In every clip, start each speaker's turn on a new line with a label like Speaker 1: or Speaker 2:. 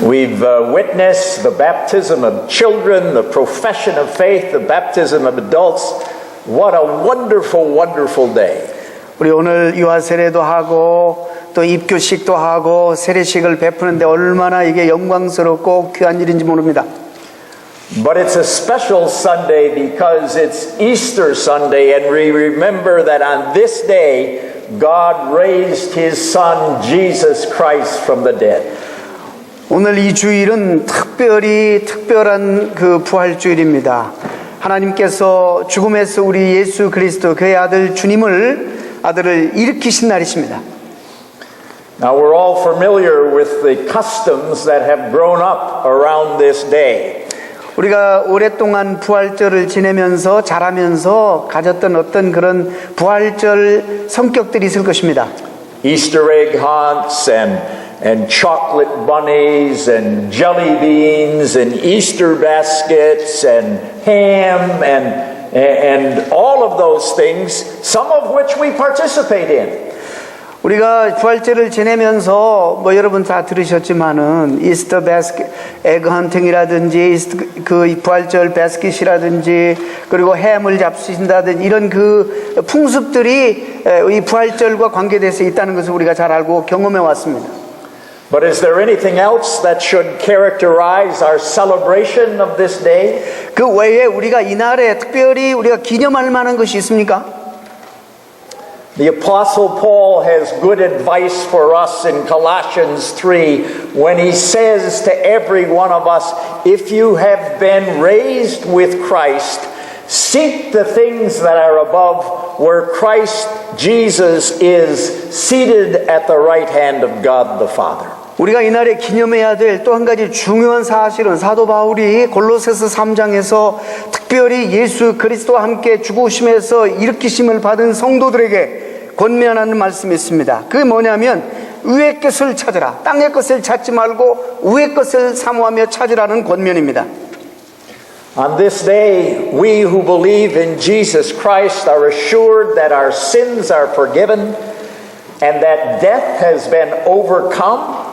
Speaker 1: We've witnessed the baptism of children, the profession of faith, the baptism of adults. What a wonderful, wonderful day.
Speaker 2: 우리 오늘 유아 세례도 하고 또 입교식도 하고 세례식을 베푸는데 얼마나 이게 영광스럽고 귀한 일인지 모릅니다.
Speaker 1: But it's a special Sunday because it's Easter Sunday and we remember that on this day God raised His Son Jesus Christ from the dead.
Speaker 2: 오늘 이 주일은 특별한 그 부활주일입니다. 하나님께서 죽음에서 우리 예수 그리스도 그의 아들을 일으키신 날이십니다.
Speaker 1: Now we're all familiar with the customs that have grown up around this day.
Speaker 2: 우리가 오랫동안 부활절을 지내면서 자라면서 가졌던 어떤 그런 부활절 성격들이 있을 것입니다.
Speaker 1: Easter egg hunts and chocolate bunnies and jelly beans and Easter baskets and ham and all of those things, some of which we participate in.
Speaker 2: 우리가 부활절을 지내면서 여러분 다 들으셨지만은 이스터 바스켓 에그 헌팅이라든지 그 부활절 바스켓이라든지 그리고 햄을 잡수신다든지 이런 그 풍습들이 이 부활절과 관계돼서 있다는 것을 우리가 잘 알고 경험해 왔습니다.
Speaker 1: But is there anything else that should characterize our celebration of this day?
Speaker 2: 그 외에 우리가 이날에 특별히 우리가 기념할 만한 것이 있습니까?
Speaker 1: The Apostle Paul has good advice for us in Colossians 3 when he says to every one of us, if you have been raised with Christ, seek the things that are above where Christ Jesus is seated at the right hand of God the Father.
Speaker 2: 우리가 이날에 기념해야 될 또 한 가지 중요한 사실은 사도 바울이 골로새서 3장에서 특별히 예수 그리스도와 함께 죽으심에서 일으키심을 받은 성도들에게 권면하는 말씀이 있습니다. 그게 뭐냐면 위의 것을 찾으라. 땅의 것을 찾지 말고 위의 것을 사모하며 찾으라는 권면입니다.
Speaker 1: On this day, we who believe in Jesus Christ are assured that our sins are forgiven and that death has been overcome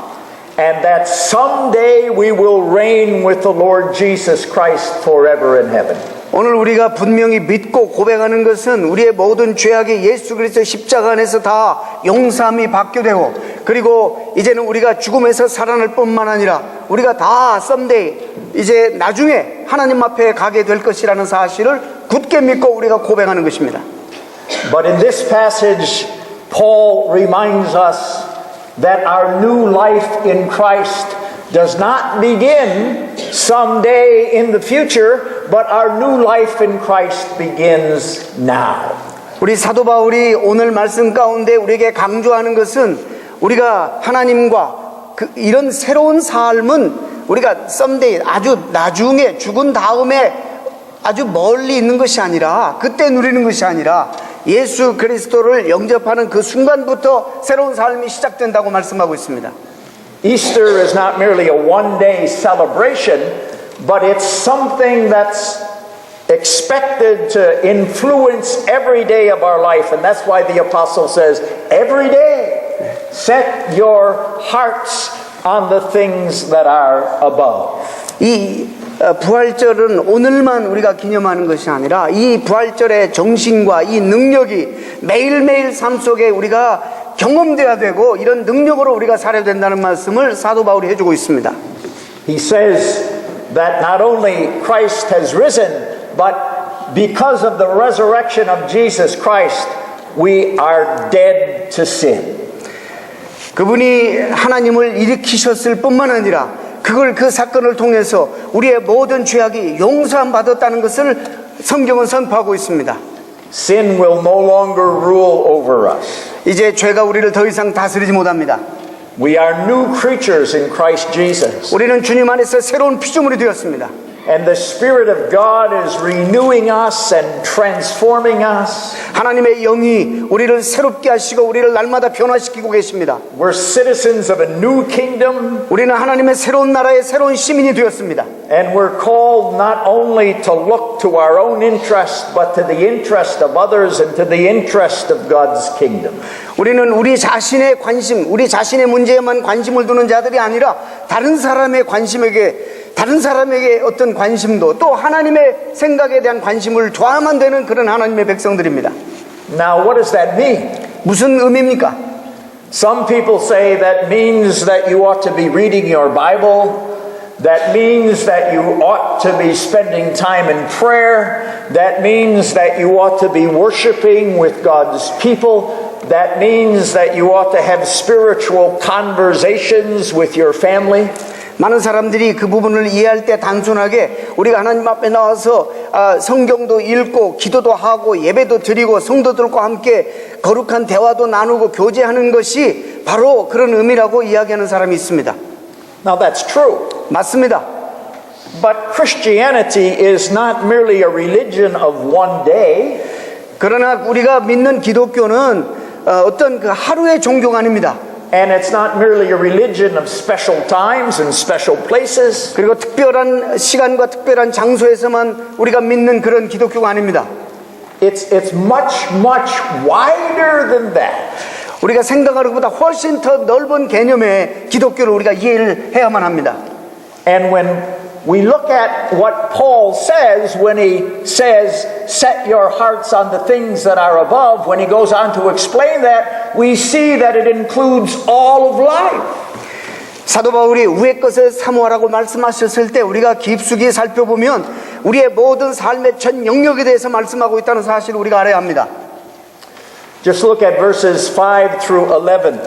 Speaker 1: and that someday we will reign with the Lord Jesus Christ forever in heaven.
Speaker 2: 오늘 우리가 분명히 믿고 고백하는 것은 우리의 모든 죄악이 예수 그리스도 십자가 안에서 다 용서함이 받게 되고 그리고 이제는 우리가 죽음에서 살아날 뿐만 아니라 우리가 다 someday 이제 나중에 하나님 앞에 가게 될 것이라는 사실을 굳게 믿고 우리가 고백하는 것입니다.
Speaker 1: But in this passage, Paul reminds us that our new life in Christ does not begin someday in the future, but our new life in Christ begins now.
Speaker 2: 우리 사도 바울이 오늘 말씀 가운데 우리에게 강조하는 것은 우리가 하나님과 이런 새로운 삶은 우리가 someday 아주 나중에 죽은 다음에 아주 멀리 있는 것이 아니라 그때 누리는 것이 아니라 예수 그리스도를 영접하는 그 순간부터 새로운 삶이 시작된다고 말씀하고 있습니다.
Speaker 1: Easter is not merely a one-day celebration, but it's something that's expected to influence every day of our life. And that's why the apostle says, every day, set your hearts on the things that are above.
Speaker 2: 이 부활절은 오늘만 우리가 기념하는 것이 아니라 이 부활절의 정신과 이 능력이 매일매일 삶 속에 우리가 경험돼야 되고 이런 능력으로 우리가 살아야 된다는 말씀을 사도 바울이 해주고 있습니다.
Speaker 1: He says that not only Christ has risen, but because of the resurrection of Jesus Christ, we are dead to sin.
Speaker 2: 그분이 하나님을 일으키셨을 뿐만 아니라 그 사건을 통해서 우리의 모든 죄악이 용서함 받았다는 것을 성경은 선포하고 있습니다.
Speaker 1: Sin will no longer rule over us.
Speaker 2: 이제 죄가 우리를 더 이상 다스리지 못합니다.
Speaker 1: We are new creatures in Christ Jesus.
Speaker 2: 우리는 주님 안에서 새로운 피조물이 되었습니다.
Speaker 1: And the Spirit of God is renewing us and transforming us.
Speaker 2: 하나님의 영이 우리를 새롭게 하시고 우리를 날마다 변화시키고 계십니다.
Speaker 1: We're citizens of a new kingdom.
Speaker 2: 우리는 하나님의 새로운 나라의 새로운 시민이 되었습니다.
Speaker 1: And we're called not only to look to our own interest, but to the interest of others and to the interest of God's kingdom.
Speaker 2: 우리는 우리 자신의 관심, 우리 자신의 문제에만 관심을 두는 자들이 아니라 다른 사람의 어떤 관심도 또 하나님의 생각에 대한 관심을 줘야만 되는 그런 하나님의 백성들입니다.
Speaker 1: Now, what does that mean?
Speaker 2: 무슨 의미입니까?
Speaker 1: Some people say that means that you ought to be reading your Bible. That means that you ought to be spending time in prayer. That means that you ought to be worshiping with God's people. That means that you ought to have spiritual conversations with your family.
Speaker 2: 많은 사람들이 그 부분을 이해할 때 단순하게 우리가 하나님 앞에 나와서 성경도 읽고 기도도 하고 예배도 드리고 성도들과 함께 거룩한 대화도 나누고 교제하는 것이 바로 그런 의미라고 이야기하는 사람이 있습니다.
Speaker 1: Now that's true.
Speaker 2: 맞습니다.
Speaker 1: But Christianity is not merely a religion of one day.
Speaker 2: 그러나 우리가 믿는 기독교는 어떤 그 하루의 종교가 아닙니다.
Speaker 1: And it's not merely a religion of special times and special places.
Speaker 2: 그리고 특별한 시간과 특별한 장소에서만 우리가 믿는 그런 기독교가 아닙니다.
Speaker 1: It's much wider than that.
Speaker 2: 우리가 생각하는 것보다 훨씬 더 넓은 개념의 기독교를 우리가 이해를 해야만 합니다.
Speaker 1: And when we look at what Paul says when he says, set your hearts on the things that are above, when he goes on to explain that, we see that it includes all of life.
Speaker 2: 사도 바울이 위의 것을 사모하라고 말씀하셨을 때 우리가 깊숙이 살펴보면 우리의 모든 삶의 전 영역에 대해서 말씀하고 있다는 사실을 우리가 알아야 합니다.
Speaker 1: Just look at verses 5 through 11.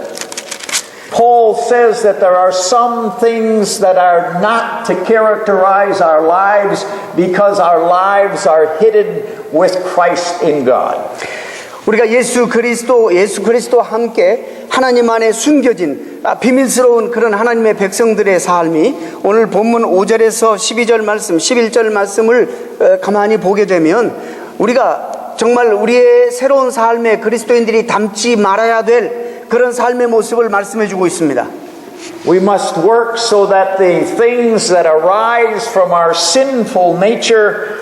Speaker 1: Paul says that there are some things that are not to characterize our lives because our lives are hidden with Christ in God.
Speaker 2: 우리가 예수 그리스도와 함께 하나님 안에 숨겨진 비밀스러운 그런 하나님의 백성들의 삶이 오늘 본문 5절에서 12절 말씀, 11절 말씀을 가만히 보게 되면 우리가 정말 우리의 새로운 삶에 그리스도인들이 담지 말아야 될 그런 삶의 모습을 말씀해 주고 있습니다.
Speaker 1: We must work so that the things that arise from our sinful nature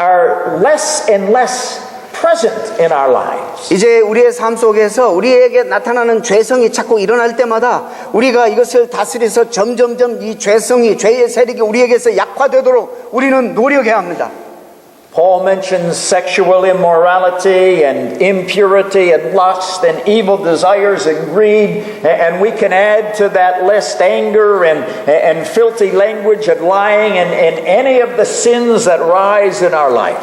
Speaker 1: are less and less present in our lives.
Speaker 2: 이제 우리의 삶 속에서 우리에게 나타나는 죄성이 자꾸 일어날 때마다 우리가 이것을 다스려서 점점점 이 죄의 세력이 우리에게서 약화되도록 우리는 노력해야 합니다.
Speaker 1: Paul mentions sexual immorality and impurity and lust and evil desires and greed, and we can add to that list anger and filthy language and lying and any of the sins that rise in our life.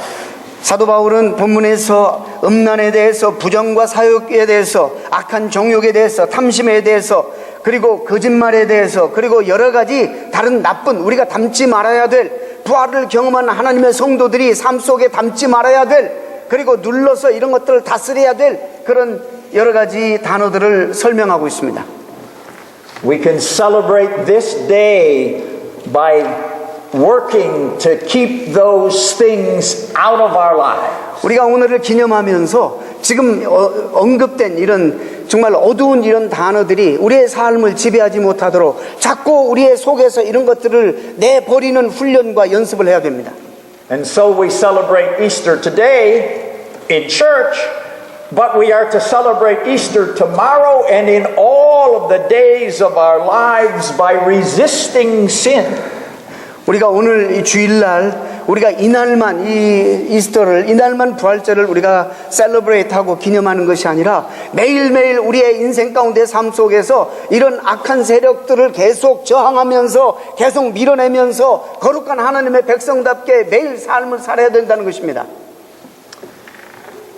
Speaker 2: 사도 바울은 본문에서 음란에 대해서 부정과 사욕에 대해서 악한 정욕에 대해서 탐심에 대해서 그리고 거짓말에 대해서 그리고 여러 가지 다른 나쁜 우리가 담지 말아야 될 부활을 경험한 하나님의 성도들이 삶 속에 담지 말아야 될 그리고 눌러서 이런 것들을 다스려야 될 그런 여러 가지 단어들을 설명하고 있습니다.
Speaker 1: We can celebrate this day by working to keep those things out of our lives.
Speaker 2: 우리가 오늘을 기념하면서 지금 언급된 이런 정말 어두운 이런 단어들이 우리의 삶을 지배하지 못하도록 자꾸 우리의 속에서 이런 것들을 내버리는 훈련과 연습을 해야 됩니다.
Speaker 1: And so we celebrate Easter today in church, but we are to celebrate Easter tomorrow and in all of the days of our lives by resisting sin.
Speaker 2: 우리가 오늘 이 주일날 우리가 이날만 이 이스터를 이날만 부활절을 우리가 셀러브레이트하고 기념하는 것이 아니라 매일매일 우리의 인생 가운데 삶 속에서 이런 악한 세력들을 계속 저항하면서 계속 밀어내면서 거룩한 하나님의 백성답게 매일 삶을 살아야 된다는 것입니다.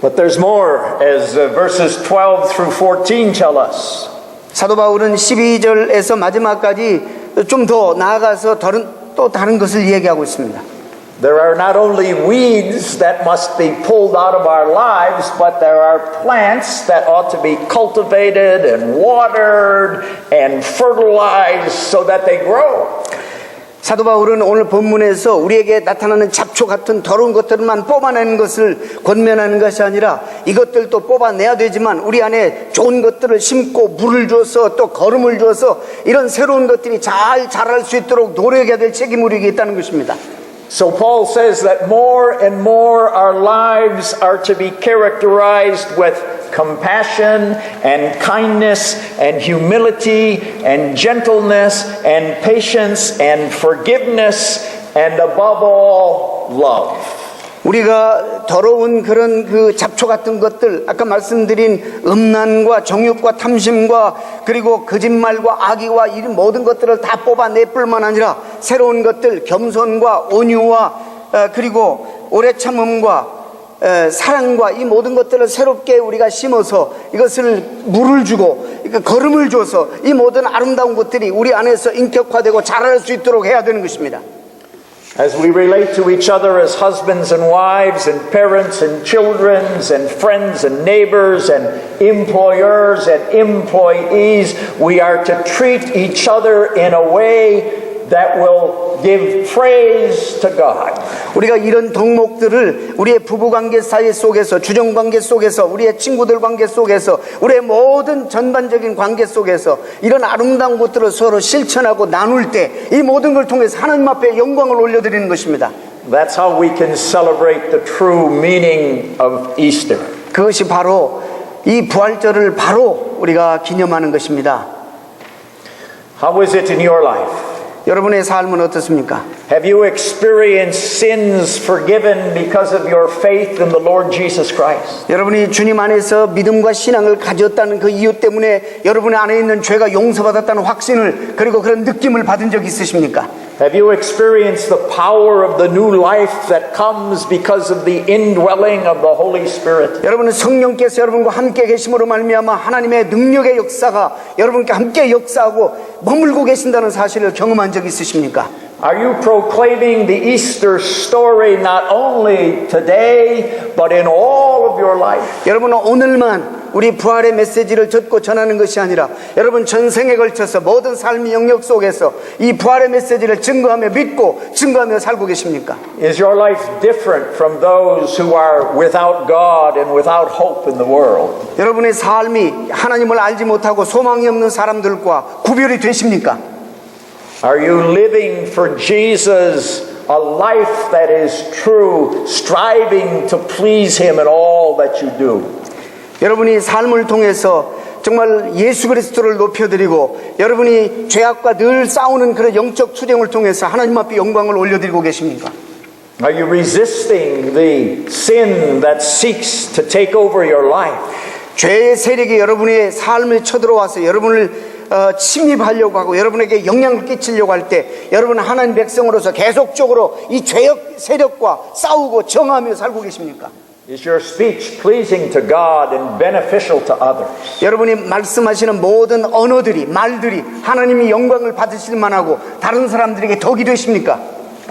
Speaker 1: But there's more, as verses 12 through 14 tell us.
Speaker 2: 사도 바울은 12절에서 마지막까지 좀 더 나아가서 또 다른 것을 얘기하고 있습니다.
Speaker 1: There are not only weeds that must be pulled out of our lives, but there are plants that ought to be cultivated and watered and fertilized so that they grow.
Speaker 2: 사도 바울은 오늘 본문에서 우리에게 나타나는 잡초 같은 더러운 것들만 뽑아내는 것을 권면하는 것이 아니라 이것들도 뽑아내야 되지만 우리 안에 좋은 것들을 심고 물을 주어서 또 거름을 주어서 이런 새로운 것들이 잘 자랄 수 있도록 노력해야 될 책임이 우리에게 있다는 것입니다.
Speaker 1: So Paul says that more and more our lives are to be characterized with compassion and kindness and humility and gentleness and patience and forgiveness and above all love.
Speaker 2: 우리가 더러운 그런 그 잡초 같은 것들, 아까 말씀드린 음란과 정욕과 탐심과 그리고 거짓말과 악의와 이 모든 것들을 다 뽑아낼 뿐만 아니라 새로운 것들, 겸손과 온유와 그리고 오래 참음과 사랑과 이 모든 것들을 새롭게 우리가 심어서 이것을 물을 주고 거름을 줘서 이 모든 아름다운 것들이 우리 안에서 인격화되고 자랄 수 있도록 해야 되는 것입니다.
Speaker 1: As we relate to each other as husbands and wives and parents and children and friends and neighbors and employers and employees, we are to treat each other in a way that will give praise to God.
Speaker 2: 우리가 이런 덕목들을 우리의 부부관계 사이 속에서, 주정관계 속에서, 우리의 친구들 관계 속에서, 우리의 모든 전반적인 관계 속에서 이런 아름다운 것들을 서로 실천하고 나눌 때 이 모든 걸 통해서 하나님 앞에 영광을 올려드리는 것입니다.
Speaker 1: That's how we can celebrate the true meaning of Easter.
Speaker 2: 그것이 바로 이 부활절을 바로 우리가 기념하는 것입니다.
Speaker 1: How is it in your life?
Speaker 2: 여러분의 삶은 어떻습니까?
Speaker 1: Have you experienced sins forgiven because of your faith in the Lord Jesus Christ?
Speaker 2: 여러분이 주님 안에서 믿음과 신앙을 가졌다는 그 이유 때문에 여러분 안에 있는 죄가 용서받았다는 확신을 그리고 그런 느낌을 받은 적 있으십니까?
Speaker 1: Have you experienced the power of the new life that comes because of the indwelling of the Holy Spirit?
Speaker 2: 여러분은 성령께서 여러분과 함께 계심으로 말미암아 하나님의 능력의 역사가 여러분과 함께 역사하고 머물고 계신다는 사실을 경험한 적 있으십니까?
Speaker 1: Are you proclaiming the Easter story not only today but in all of your life?
Speaker 2: 여러분은 오늘만 우리 부활의 메시지를 듣고 전하는 것이 아니라 여러분 전생에 걸쳐서 모든 삶의 영역 속에서 이 부활의 메시지를 증거하며 믿고 증거하며 살고 계십니까?
Speaker 1: Is your life different from those who are without God and without hope in the world?
Speaker 2: 여러분의 삶이 하나님을 알지 못하고 소망이 없는 사람들과 구별이 되십니까?
Speaker 1: Are you living for Jesus a life that is true, striving to please Him in all that you do?
Speaker 2: 여러분이 삶을 통해서 정말 예수 그리스도를 높여드리고 여러분이 죄악과 늘 싸우는 그런 영적 투쟁을 통해서 하나님 앞에 영광을 올려드리고 계십니까?
Speaker 1: Are you resisting the sin that seeks to take over your life?
Speaker 2: 죄의 세력이 여러분의 삶에 쳐들어와서 여러분을 침입하려고 하고 여러분에게 영향을 끼치려고 할 때 여러분은 하나님 백성으로서 계속적으로 이 죄의 세력과 싸우고 정하며 살고 계십니까?
Speaker 1: Is your speech pleasing to God and beneficial to others?
Speaker 2: 여러분이 말씀하시는 모든 언어들이 말들이 하나님이 영광을 받으실 만하고 다른 사람들에게 덕이 되십니까?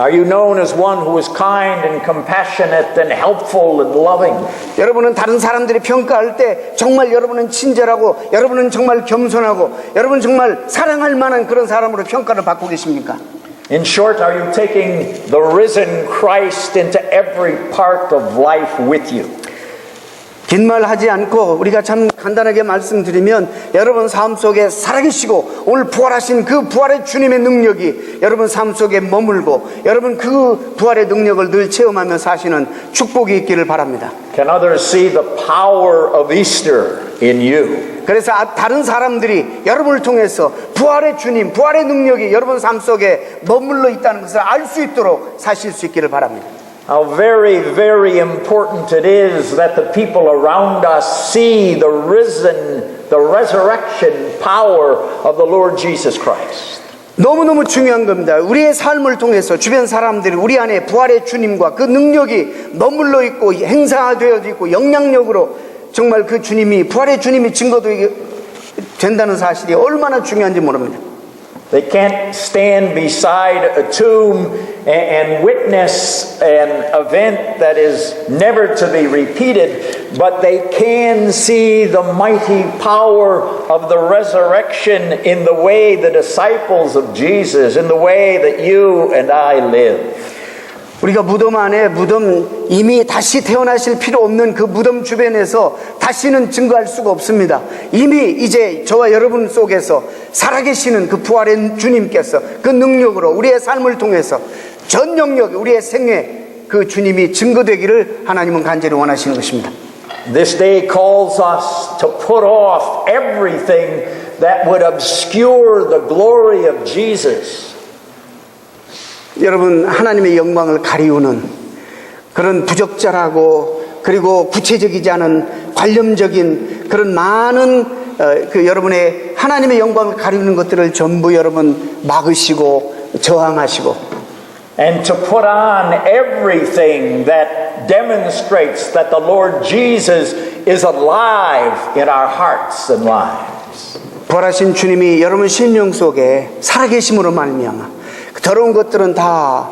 Speaker 1: Are you known as one who is kind and compassionate and helpful and loving?
Speaker 2: 여러분은 다른 사람들이 평가할 때 정말 여러분은 친절하고 여러분은 정말 겸손하고 여러분은 정말 사랑할 만한 그런 사람으로 평가를 받고 계십니까?
Speaker 1: In short, are you taking the risen Christ into every part of life with you?
Speaker 2: 긴 말 하지 않고 우리가 참 간단하게 말씀드리면 여러분 삶 속에 살아계시고 오늘 부활하신 그 부활의 주님의 능력이 여러분 삶 속에 머물고 여러분 그 부활의 능력을 늘 체험하며 사시는 축복이 있기를 바랍니다.
Speaker 1: Can others see the power of Easter in you?
Speaker 2: 그래서 다른 사람들이 여러분을 통해서 부활의 주님, 부활의 능력이 여러분 삶 속에 머물러 있다는 것을 알 수 있도록 사실 수 있기를 바랍니다.
Speaker 1: How very, very important it is that the people around us see the resurrection power of the Lord Jesus Christ.
Speaker 2: 너무너무 중요한 겁니다. 우리의 삶을 통해서 주변 사람들이 우리 안에 부활의 주님과 그 능력이 머물러 있고 행사되어 있고 영향력으로 정말 그 주님이 부활의 주님이 증거도 된다는 사실이 얼마나 중요한지 모릅니다.
Speaker 1: They can't stand beside a tomb and witness an event that is never to be repeated, but they can see the mighty power of the resurrection in the way the disciples of Jesus, in the way that you and I live.
Speaker 2: 우리가 무덤 안에 이미 다시 태어나실 필요 없는 그 무덤 주변에서 다시는 증거할 수가 없습니다. 이미 이제 저와 여러분 속에서 살아계시는 그 부활의 주님께서 그 능력으로 우리의 삶을 통해서 전 영역 우리의 생애 그 주님이 증거되기를 하나님은 간절히 원하시는 것입니다.
Speaker 1: This day calls us to put off everything that would obscure the glory of Jesus.
Speaker 2: 여러분, 하나님의 영광을 가리우는 그런 부적절하고 그리고 구체적이지 않은 관념적인 그런 많은 여러분의 하나님의 영광을 가리우는 것들을 전부 여러분 막으시고 저항하시고
Speaker 1: And to put on everything that demonstrates that the Lord Jesus is alive in our hearts and lives.
Speaker 2: 부활하신 주님이 여러분 심령 속에 살아계심으로 말미암아 더러운 것들은 다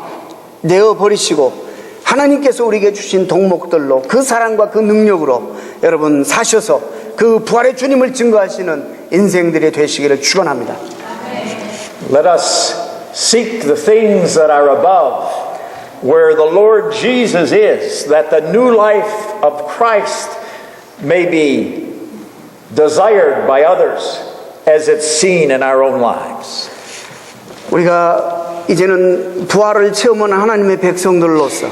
Speaker 2: 내어버리시고 하나님께서 우리에게 주신 덕목들로 그 사랑과 그 능력으로 여러분 사셔서 그 부활의 주님을 증거하시는 인생들이 되시기를 축원합니다.
Speaker 1: Let us seek the things that are above, where the Lord Jesus is, that the new life of Christ may be desired by others as it's seen in our own lives.
Speaker 2: 우리가 이제는 부활을 체험한 하나님의 백성들로서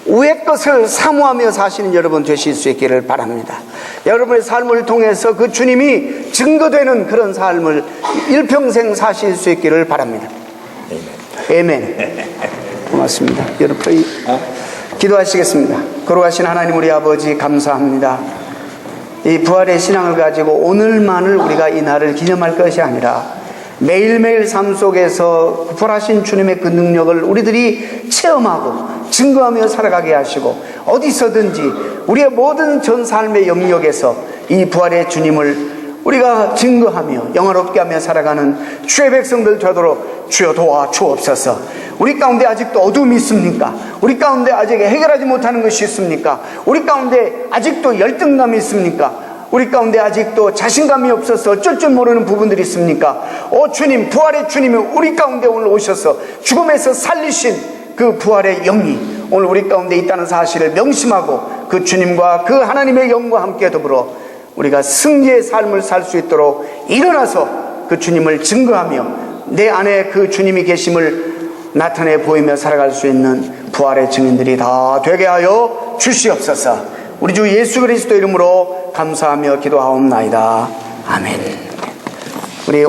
Speaker 2: 위의 것을 사모하며 사시는 여러분 되실 수 있기를 바랍니다. 여러분의 삶을 통해서 그 주님이 증거되는 그런 삶을 일평생 사실 수 있기를 바랍니다. 아멘. 고맙습니다. 여러분 기도하시겠습니다. 거룩하신 하나님 우리 아버지 감사합니다. 이 부활의 신앙을 가지고 오늘만을 우리가 이 날을 기념할 것이 아니라 매일매일 삶 속에서 부활하신 주님의 그 능력을 우리들이 체험하고 증거하며 살아가게 하시고 어디서든지 우리의 모든 전 삶의 영역에서 이 부활의 주님을 우리가 증거하며 영화롭게 하며 살아가는 주의 백성들 되도록 주여 도와 주옵소서. 우리 가운데 아직도 어둠이 있습니까? 우리 가운데 아직 해결하지 못하는 것이 있습니까? 우리 가운데 아직도 열등감이 있습니까? 우리 가운데 아직도 자신감이 없어서 어쩔 줄 모르는 부분들이 있습니까? 오 주님, 부활의 주님이 우리 가운데 오늘 오셔서 죽음에서 살리신 그 부활의 영이 오늘 우리 가운데 있다는 사실을 명심하고 그 주님과 그 하나님의 영과 함께 더불어 우리가 승리의 삶을 살 수 있도록 일어나서 그 주님을 증거하며 내 안에 그 주님이 계심을 나타내 보이며 살아갈 수 있는 부활의 증인들이 다 되게 하여 주시옵소서. 우리 주 예수 그리스도 이름으로 감사하며 기도하옵나이다. 아멘. 우리